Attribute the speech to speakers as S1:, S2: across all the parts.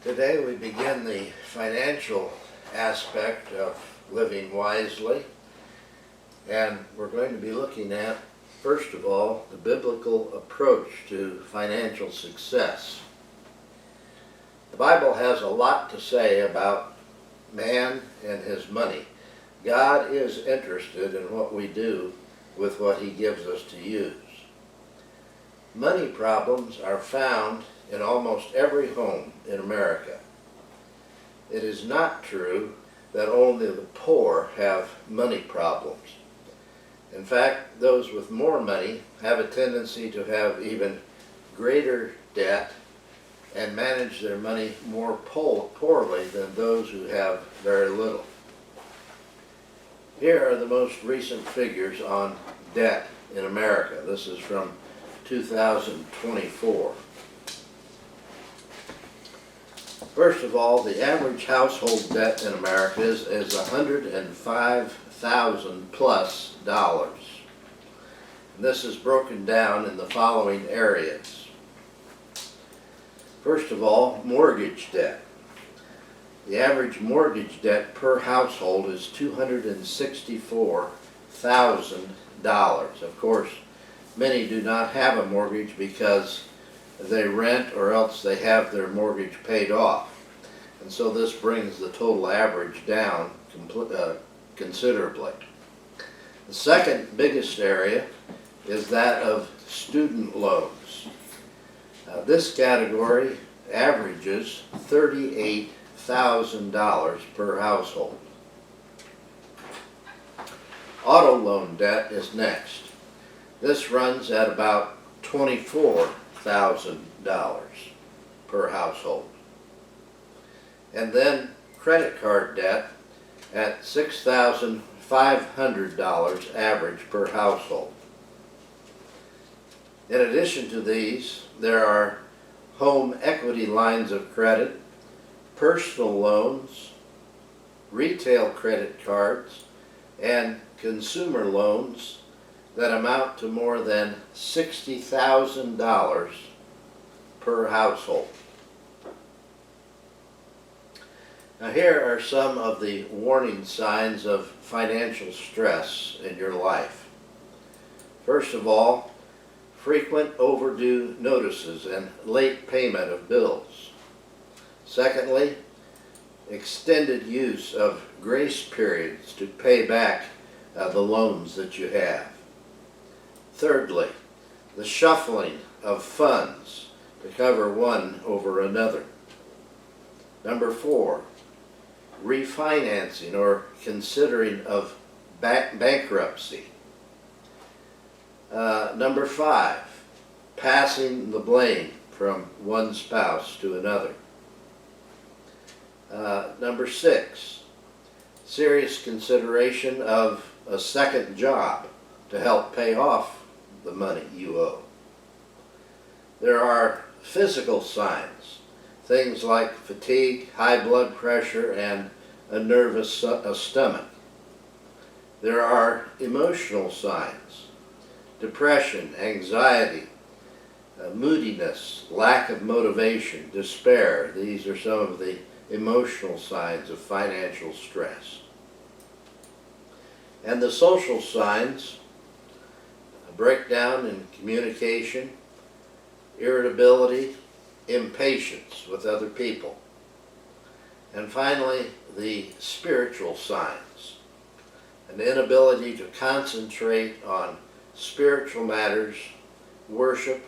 S1: Today we begin the financial aspect of living wisely, and we're going to be looking at, first of all, the biblical approach to financial success. The Bible has a lot to say about man and his money. God is interested in what we do with what he gives us to use. Money problems are found in almost every home in America. It is not true that only the poor have money problems. In fact, those with more money have a tendency to have even greater debt and manage their money more poorly than those who have very little. Here are the most recent figures on debt in America. This is from 2024. First of all, the average household debt in America is $105,000 plus dollars. This is broken down in the following areas. First of all, mortgage debt. The average mortgage debt per household is $264,000. Of course, many do not have a mortgage because they rent or else they have their mortgage paid off. And so this brings the total average down considerably. The second biggest area is that of student loans. This category averages $38,000 per household. Auto loan debt is next. This runs at about $24,000 per household. And then credit card debt at $6,500 average per household. In addition to these, there are home equity lines of credit, personal loans, retail credit cards, and consumer loans that amount to more than $60,000 per household. Now here are some of the warning signs of financial stress in your life. First of all, frequent overdue notices and late payment of bills. Secondly, extended use of grace periods to pay back the loans that you have. Thirdly, the shuffling of funds to cover one over another. Number 4, refinancing or considering of bankruptcy. Number 5, passing the blame from one spouse to another. Number 6, serious consideration of a second job to help pay off the money you owe. There are physical signs, things like fatigue, high blood pressure, and a nervous stomach. There are emotional signs, depression, anxiety, moodiness, lack of motivation, despair. These are some of the emotional signs of financial stress. And the social signs: a breakdown in communication, irritability, impatience with other people. And finally, the spiritual signs: an inability to concentrate on spiritual matters, worship,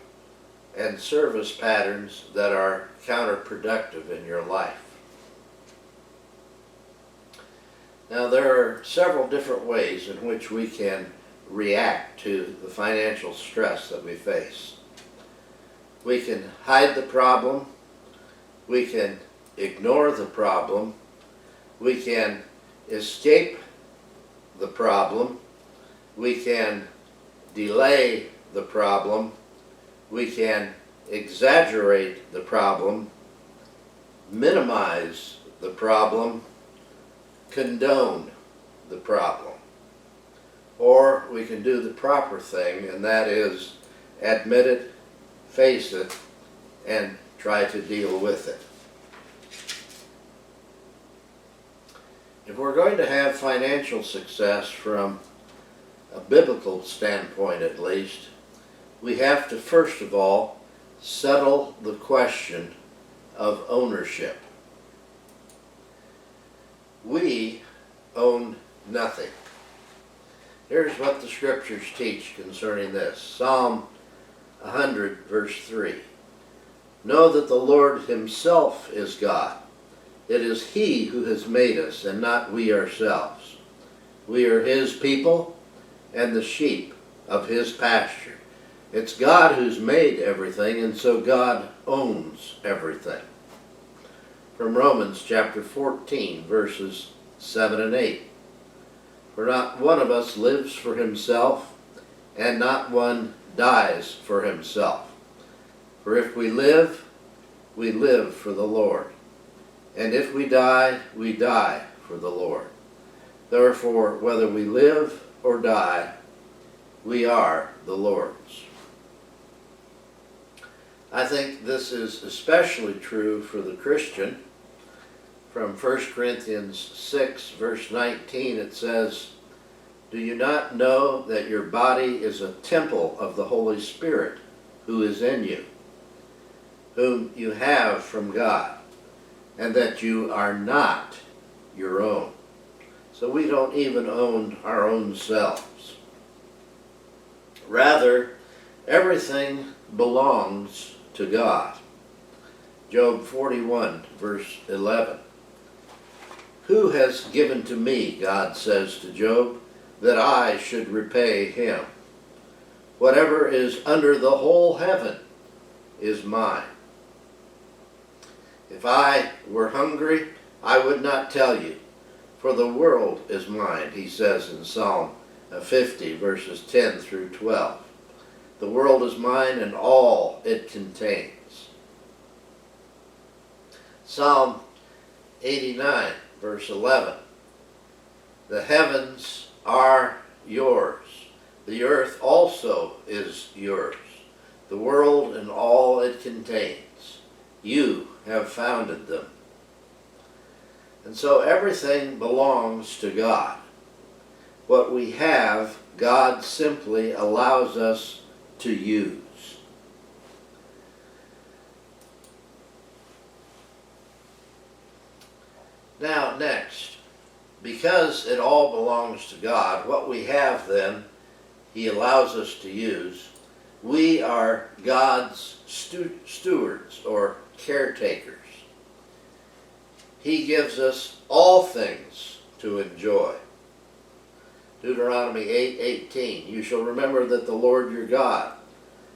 S1: and service patterns that are counterproductive in your life. Now, there are several different ways in which we can react to the financial stress that we face. We can hide the problem, we can ignore the problem, we can escape the problem, we can delay the problem, we can exaggerate the problem, minimize the problem, condone the problem. Or we can do the proper thing, and that is admit it, face it, and try to deal with it. If we're going to have financial success from a biblical standpoint at least, we have to first of all settle the question of ownership. We own nothing. Here's what the scriptures teach concerning this. Psalm 100 verse 3. Know that the Lord himself is God. It is he who has made us and not we ourselves. We are his people and the sheep of his pasture. It's God who's made everything, and so God owns everything. From Romans chapter 14 verses 7 and 8. For not one of us lives for himself, and not one dies for himself. For if we live for the Lord. And if we die for the Lord. Therefore, whether we live or die, we are the Lord's. I think this is especially true for the Christian. From 1 Corinthians 6, verse 19, it says, Do you not know that your body is a temple of the Holy Spirit who is in you, whom you have from God, and that you are not your own? So we don't even own our own selves. Rather, everything belongs to God. Job 41, verse 11. Who has given to me, God says to Job, that I should repay him? Whatever is under the whole heaven is mine. If I were hungry, I would not tell you, for the world is mine, he says in Psalm 50, verses 10 through 12. The world is mine and all it contains. Psalm 89, verse 11. The heavens are yours. The earth also is yours. The world and all it contains. You have founded them. And so everything belongs to God. What we have, God simply allows us to use. Now, next, because it all belongs to God, what we have then, he allows us to use. We are God's stewards or caretakers. He gives us all things to enjoy. Deuteronomy 8:18, you shall remember that the Lord your God,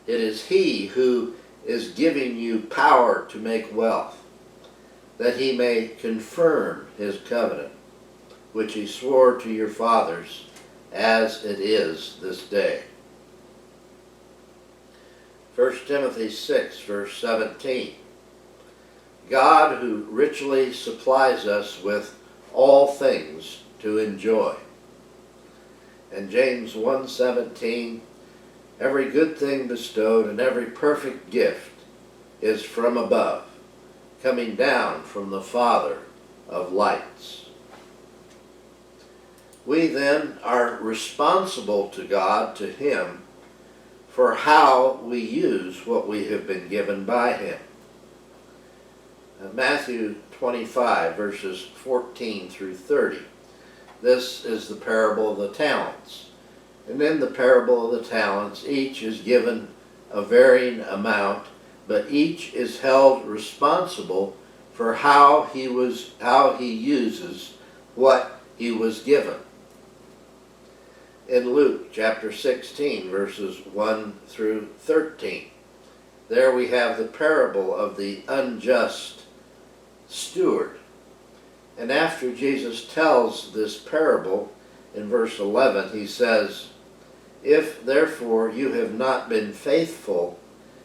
S1: it is he who is giving you power to make wealth, that he may confirm his covenant, which he swore to your fathers, as it is this day. 1 Timothy 6, verse 17. God who richly supplies us with all things to enjoy. And James 1:17, every good thing bestowed and every perfect gift is from above, coming down from the Father of lights. We then are responsible to God, to him, for how we use what we have been given by him. Matthew 25, verses 14 through 30. This is the parable of the talents. And in the parable of the talents, each is given a varying amount, but each is held responsible for how he uses what he was given. In Luke chapter 16, verses 1 through 13, there we have the parable of the unjust steward. And after Jesus tells this parable, in verse 11, he says, if therefore you have not been faithful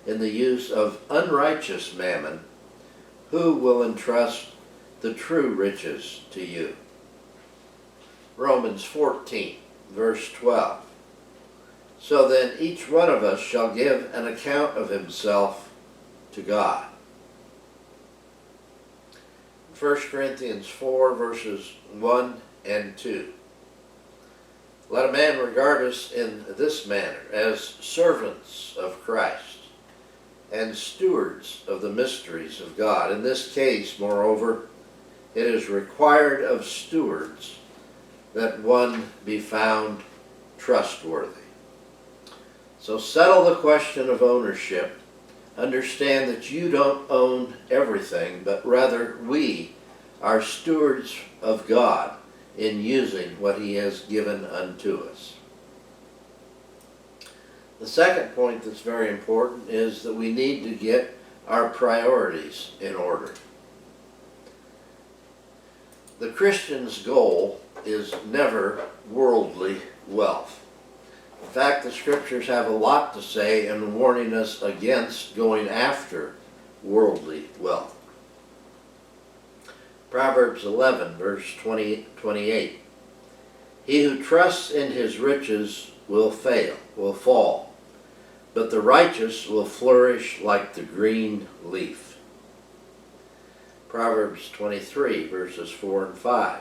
S1: in the use of unrighteous mammon, who will entrust the true riches to you? Romans 14, verse 12. So then each one of us shall give an account of himself to God. 1 Corinthians 4, verses 1 and 2. Let a man regard us in this manner, as servants of Christ, and stewards of the mysteries of God. In this case, moreover, it is required of stewards that one be found trustworthy. So settle the question of ownership. Understand that you don't own everything, but rather we are stewards of God in using what He has given unto us. The second point that's very important is that we need to get our priorities in order. The Christian's goal is never worldly wealth. In fact, the Scriptures have a lot to say in warning us against going after worldly wealth. Proverbs 11, verse 28. He who trusts in his riches will fall, but the righteous will flourish like the green leaf. Proverbs 23, verses 4 and 5.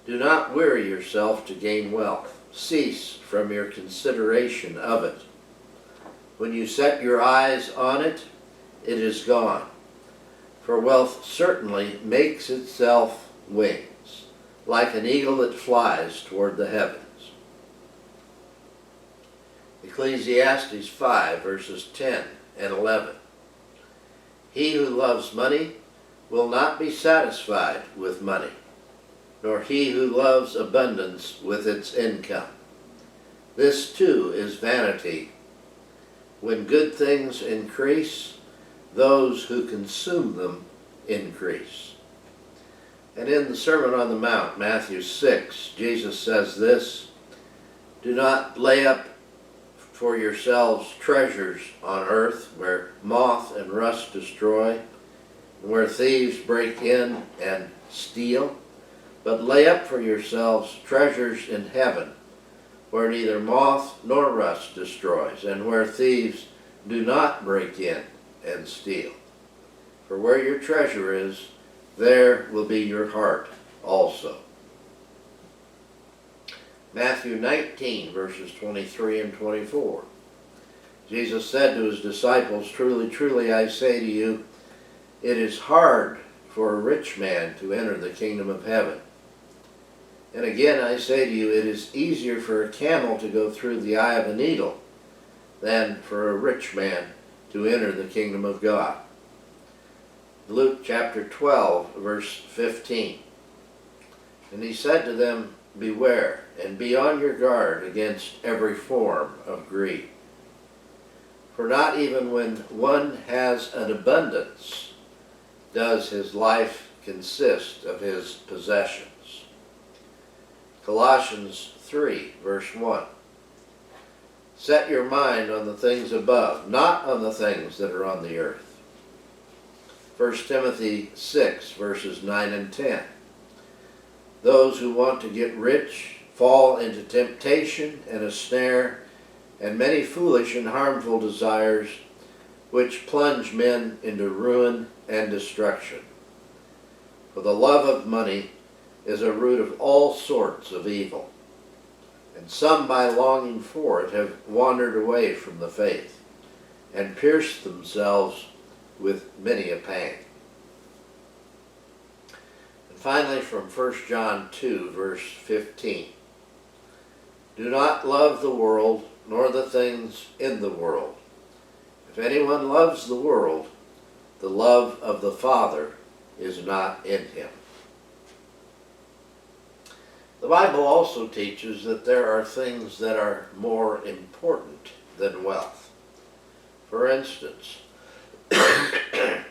S1: Do not weary yourself to gain wealth. Cease from your consideration of it. When you set your eyes on it, it is gone. For wealth certainly makes itself wings, like an eagle that flies toward the heavens. Ecclesiastes 5, verses 10 and 11. He who loves money will not be satisfied with money, nor he who loves abundance with its income. This too is vanity. When good things increase, those who consume them increase. And in the Sermon on the Mount, Matthew 6, Jesus says this, do not lay up for yourselves treasures on earth where moth and rust destroy, and where thieves break in and steal, but lay up for yourselves treasures in heaven where neither moth nor rust destroys, and where thieves do not break in and steal. For where your treasure is, there will be your heart also. Matthew 19, verses 23 and 24. Jesus said to his disciples, truly, truly, I say to you, it is hard for a rich man to enter the kingdom of heaven. And again, I say to you, it is easier for a camel to go through the eye of a needle than for a rich man to enter the kingdom of God. Luke chapter 12, verse 15. And he said to them, beware, and be on your guard against every form of greed. For not even when one has an abundance does his life consist of his possessions. Colossians 3, verse 1. Set your mind on the things above, not on the things that are on the earth. 1 Timothy 6, verses 9 and 10. Those who want to get rich fall into temptation and a snare, and many foolish and harmful desires, which plunge men into ruin and destruction. For the love of money is a root of all sorts of evil, and some by longing for it have wandered away from the faith, and pierced themselves with many a pang. And finally, from 1 John 2, verse 15. Do not love the world, nor the things in the world. If anyone loves the world, the love of the Father is not in him. The Bible also teaches that there are things that are more important than wealth. For instance, a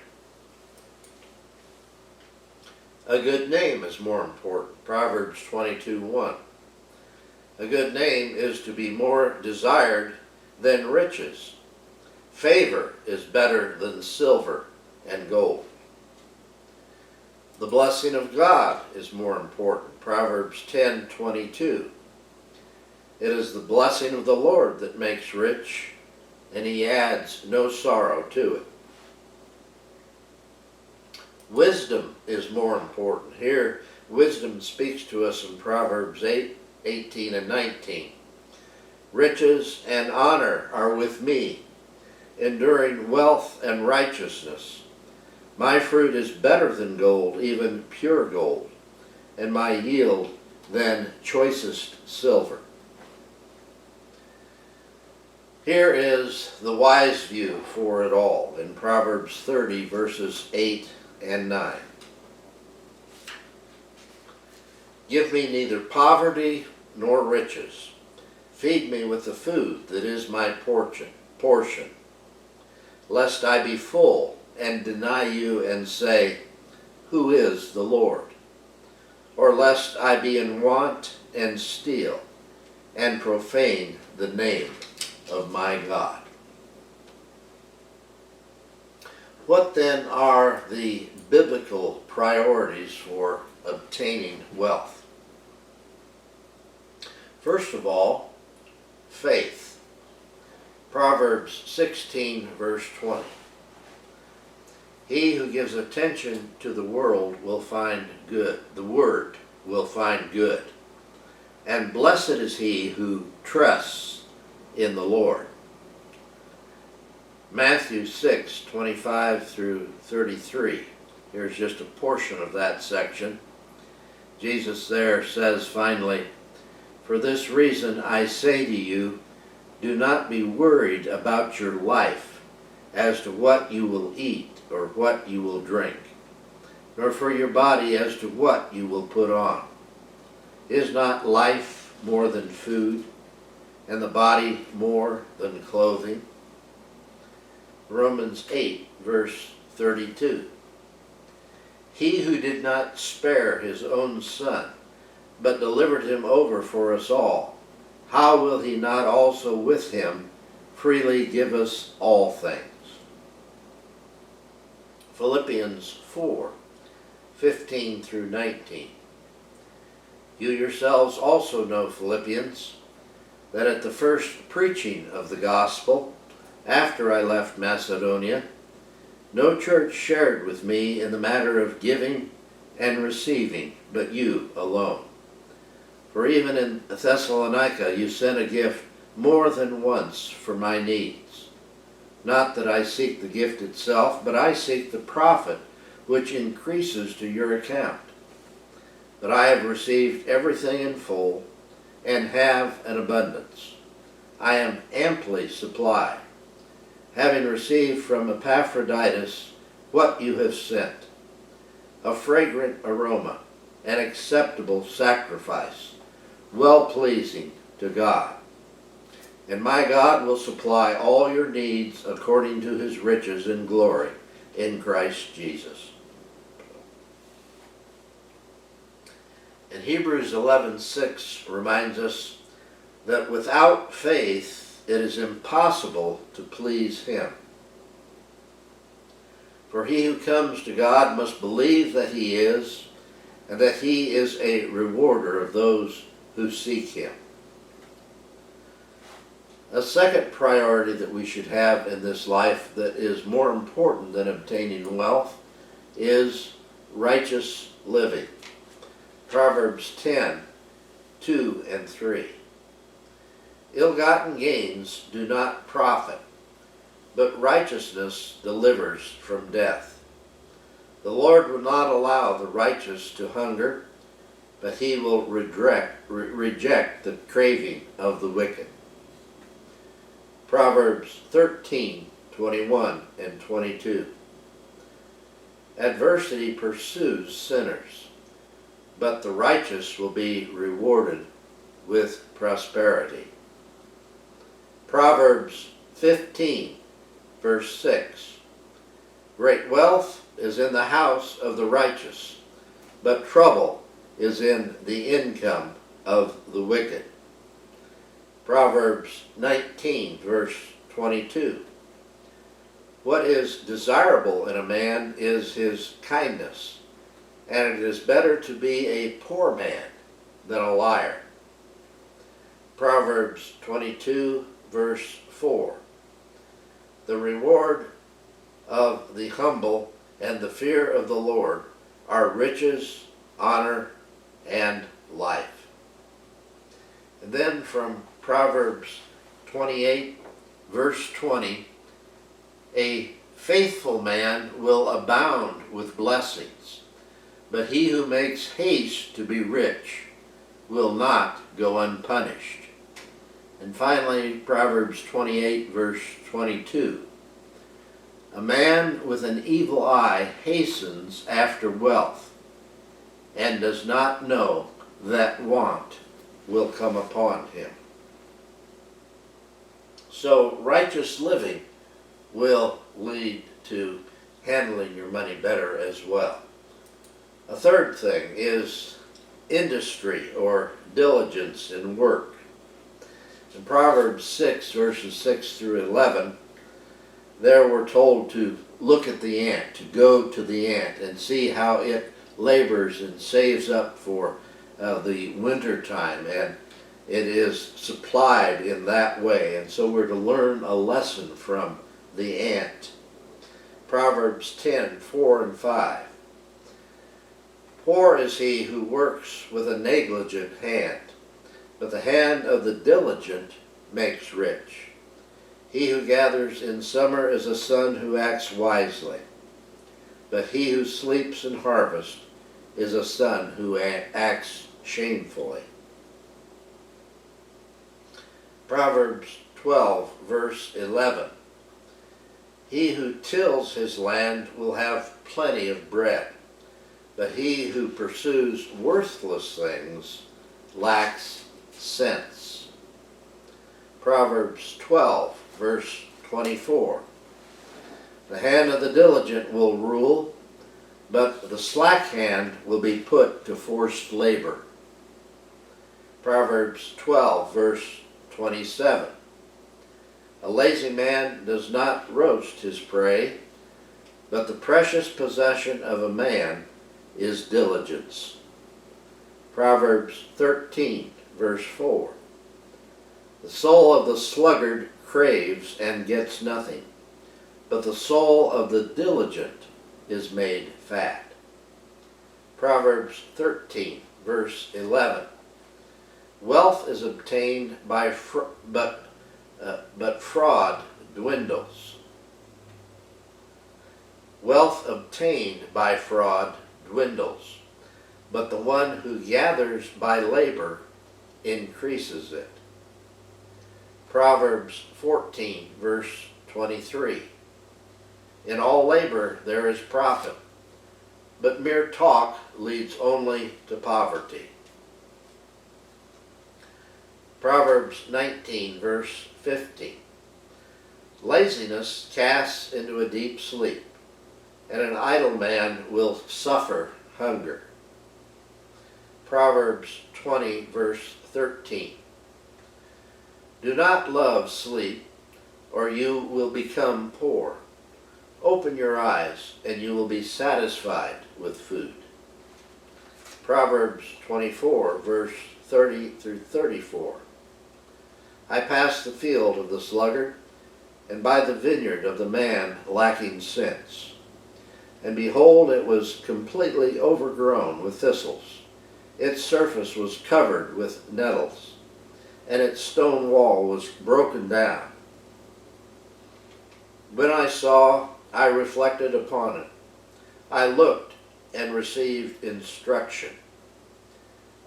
S1: good name is more important. Proverbs 22:1. A good name is to be more desired than riches. Favor is better than silver and gold. The blessing of God is more important. Proverbs 10:22. It is the blessing of the Lord that makes rich, and he adds no sorrow to it. Wisdom is more important. Here, wisdom speaks to us in Proverbs 8:18 and 19. Riches and honor are with me, enduring wealth and righteousness. My fruit is better than gold, even pure gold, and my yield than choicest silver. Here is the wise view for it all in Proverbs 30, verses 8 and 9. Give me neither poverty nor riches. Feed me with the food that is my portion, lest I be full and deny you and say, who is the Lord? Or lest I be in want and steal and profane the name of my God. What then are the biblical priorities for obtaining wealth? First of all, faith. Proverbs 16, verse 20. He who gives attention to the world will find good. The word will find good. And blessed is he who trusts in the Lord. Matthew 6, 25 through 33. Here's just a portion of that section. Jesus there says finally, for this reason I say to you, do not be worried about your life as to what you will eat or what you will drink, nor for your body as to what you will put on. Is not life more than food, and the body more than clothing? Romans 8, verse 32. He who did not spare his own son, but delivered him over for us all, how will he not also with him freely give us all things? Philippians 4, 15 through 19. You yourselves also know, Philippians, that at the first preaching of the gospel, after I left Macedonia, no church shared with me in the matter of giving and receiving, but you alone. For even in Thessalonica you sent a gift more than once for my needs. Not that I seek the gift itself, but I seek the profit which increases to your account. But I have received everything in full, and have an abundance. I am amply supplied, having received from Epaphroditus what you have sent, a fragrant aroma, an acceptable sacrifice, well-pleasing to God. And my God will supply all your needs according to his riches in glory in Christ Jesus. And Hebrews 11:6 reminds us that without faith it is impossible to please him. For he who comes to God must believe that he is, and that he is a rewarder of those who seek him. A second priority that we should have in this life that is more important than obtaining wealth is righteous living. Proverbs 10, 2 and 3. Ill-gotten gains do not profit, but righteousness delivers from death. The Lord will not allow the righteous to hunger, but he will reject the craving of the wicked. Proverbs 13, 21 and 22. Adversity pursues sinners, but the righteous will be rewarded with prosperity. Proverbs 15, verse 6. Great wealth is in the house of the righteous, but trouble is in the income of the wicked. Proverbs 19, verse 22. What is desirable in a man is his kindness, and it is better to be a poor man than a liar. Proverbs 22, verse 4. The reward of the humble and the fear of the Lord are riches, honor, and life. And then from Proverbs 28, verse 20, a faithful man will abound with blessings, but he who makes haste to be rich will not go unpunished. And finally, Proverbs 28, verse 22. A man with an evil eye hastens after wealth and does not know that want will come upon him. So righteous living will lead to handling your money better as well. A third thing is industry or diligence in work. In Proverbs 6, verses 6 through 11, there we're told to look at the ant, to go to the ant and see how it labors and saves up for the winter time, and it is supplied in that way. And so we're to learn a lesson from the ant. Proverbs 10, 4 and 5. Poor is he who works with a negligent hand, but the hand of the diligent makes rich. He who gathers in summer is a son who acts wisely, but he who sleeps in harvest is a son who acts shamefully. Proverbs 12, verse 11. He who tills his land will have plenty of bread, but he who pursues worthless things lacks sense. Proverbs 12, verse 24. The hand of the diligent will rule, but the slack hand will be put to forced labor. Proverbs 12, verse 27. A lazy man does not roast his prey, but the precious possession of a man is diligence. Proverbs 13, verse 4. The soul of the sluggard craves and gets nothing, but the soul of the diligent is made fat. Proverbs 13, verse 11. Wealth is obtained by but fraud dwindles. Wealth obtained by fraud dwindles, but the one who gathers by labor increases it. Proverbs 14, verse 23. In all labor there is profit, but mere talk leads only to poverty. Proverbs 19, verse 50. Laziness casts into a deep sleep, and an idle man will suffer hunger. Proverbs 20, verse 13. Do not love sleep, or you will become poor. Open your eyes, and you will be satisfied with food. Proverbs 24, verse 30 through 34. I passed the field of the sluggard, and by the vineyard of the man lacking sense. And behold, it was completely overgrown with thistles. Its surface was covered with nettles, and its stone wall was broken down. When I saw, I reflected upon it. I looked and received instruction.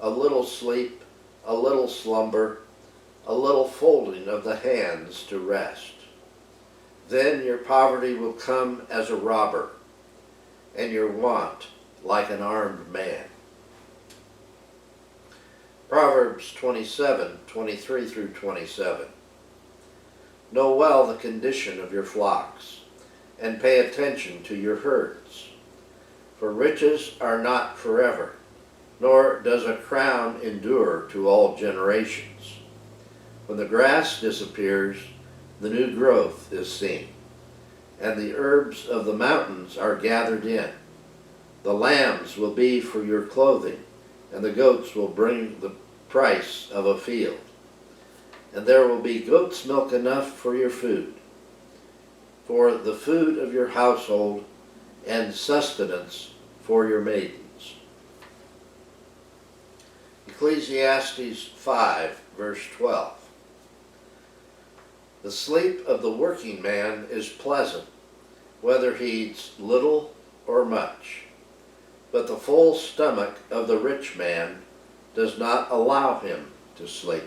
S1: A little sleep, a little slumber, a little folding of the hands to rest. Then your poverty will come as a robber, and your want like an armed man. Proverbs 27, 23 through 27. Know well the condition of your flocks, and pay attention to your herds. For riches are not forever, nor does a crown endure to all generations. When the grass disappears, the new growth is seen, and the herbs of the mountains are gathered in. The lambs will be for your clothing, and the goats will bring the price of a field. And there will be goat's milk enough for your food, for the food of your household, and sustenance for your maidens. Ecclesiastes 5, verse 12. The sleep of the working man is pleasant, whether he eats little or much, but the full stomach of the rich man does not allow him to sleep.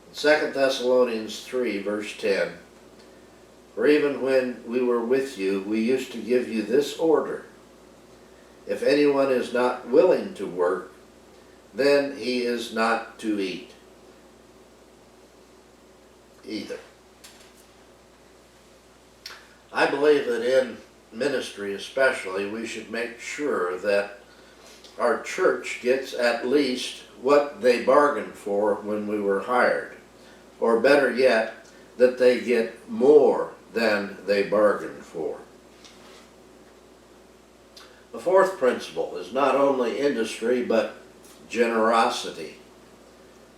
S1: In 2 Thessalonians 3, verse 10, for even when we were with you, we used to give you this order: if anyone is not willing to work, then he is not to eat either. I believe that in ministry especially, we should make sure that our church gets at least what they bargained for when we were hired, or better yet, that they get more than they bargained for. The fourth principle is not only industry, but generosity.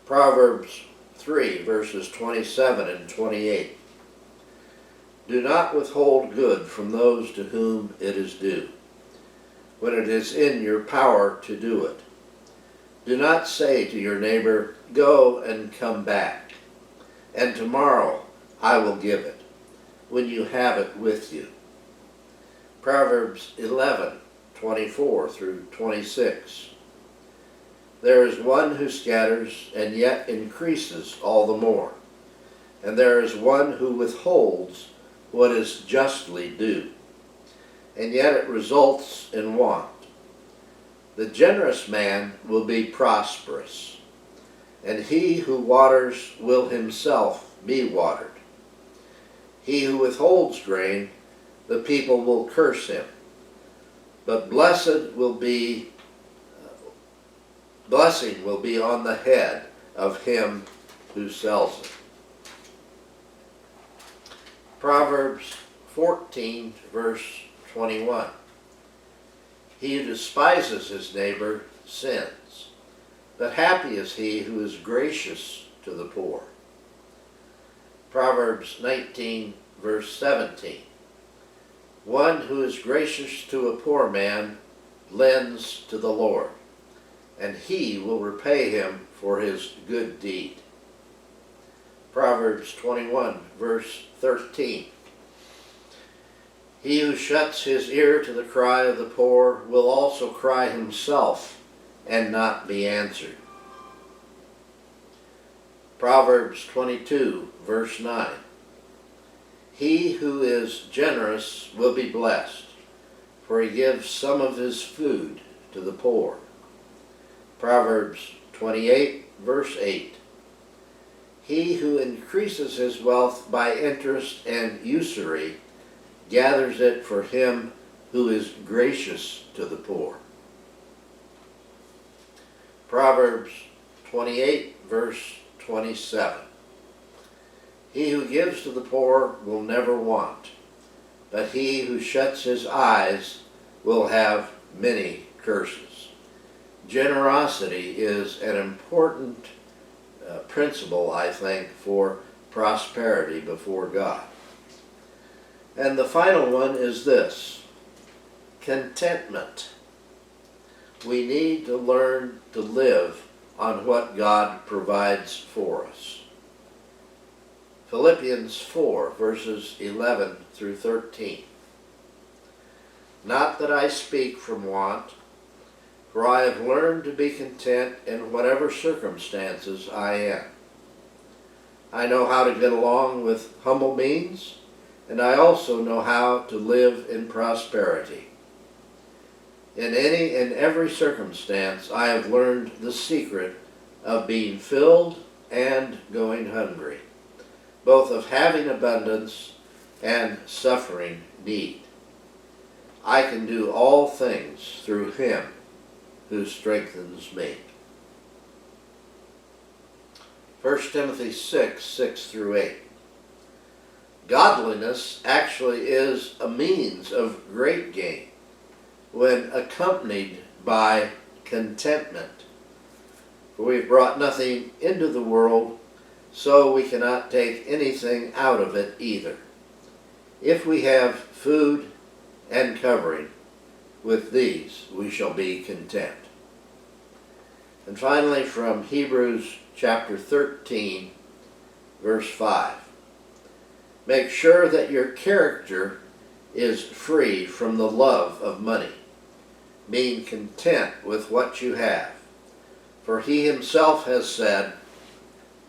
S1: Proverbs 3, verses 27 and 28. Do not withhold good from those to whom it is due, when it is in your power to do it. Do not say to your neighbor, go and come back, and tomorrow I will give it, when you have it with you. Proverbs 11, 24 through 26. There is one who scatters and yet increases all the more, and there is one who withholds what is justly due, and yet it results in want. The generous man will be prosperous, and he who waters will himself be watered. He who withholds grain, the people will curse him, but blessing will be on the head of him who sells it. Proverbs 14, verse 21. He who despises his neighbor sins, but happy is he who is gracious to the poor. Proverbs 19, verse 17. One who is gracious to a poor man lends to the Lord, and he will repay him for his good deed. Proverbs 21, verse 13. He who shuts his ear to the cry of the poor will also cry himself and not be answered. Proverbs 22, verse 9. He who is generous will be blessed, for he gives some of his food to the poor. Proverbs 28, verse 8. He who increases his wealth by interest and usury gathers it for him who is gracious to the poor. Proverbs 28, verse 27. He who gives to the poor will never want, but he who shuts his eyes will have many curses. Generosity is an important principle, I think, for prosperity before God. And the final one is this: contentment. We need to learn to live on what God provides for us. Philippians 4, verses 11 through 13. Not that I speak from want, for I have learned to be content in whatever circumstances I am. I know how to get along with humble means, and I also know how to live in prosperity. In any and every circumstance, I have learned the secret of being filled and going hungry, both of having abundance and suffering need. I can do all things through him who strengthens me. 1 Timothy 6, 6 through 8. Godliness actually is a means of great gain when accompanied by contentment. For we have brought nothing into the world, so we cannot take anything out of it either. If we have food and covering. With these we shall be content. And finally, from Hebrews chapter 13, verse 5. Make sure that your character is free from the love of money, being content with what you have. For he himself has said,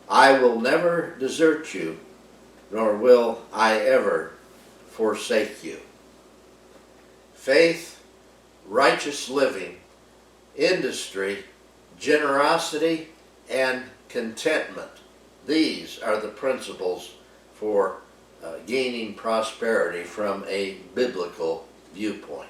S1: I will never desert you, nor will I ever forsake you. Faith, righteous living, industry, generosity, and contentment. These are the principles for gaining prosperity from a biblical viewpoint.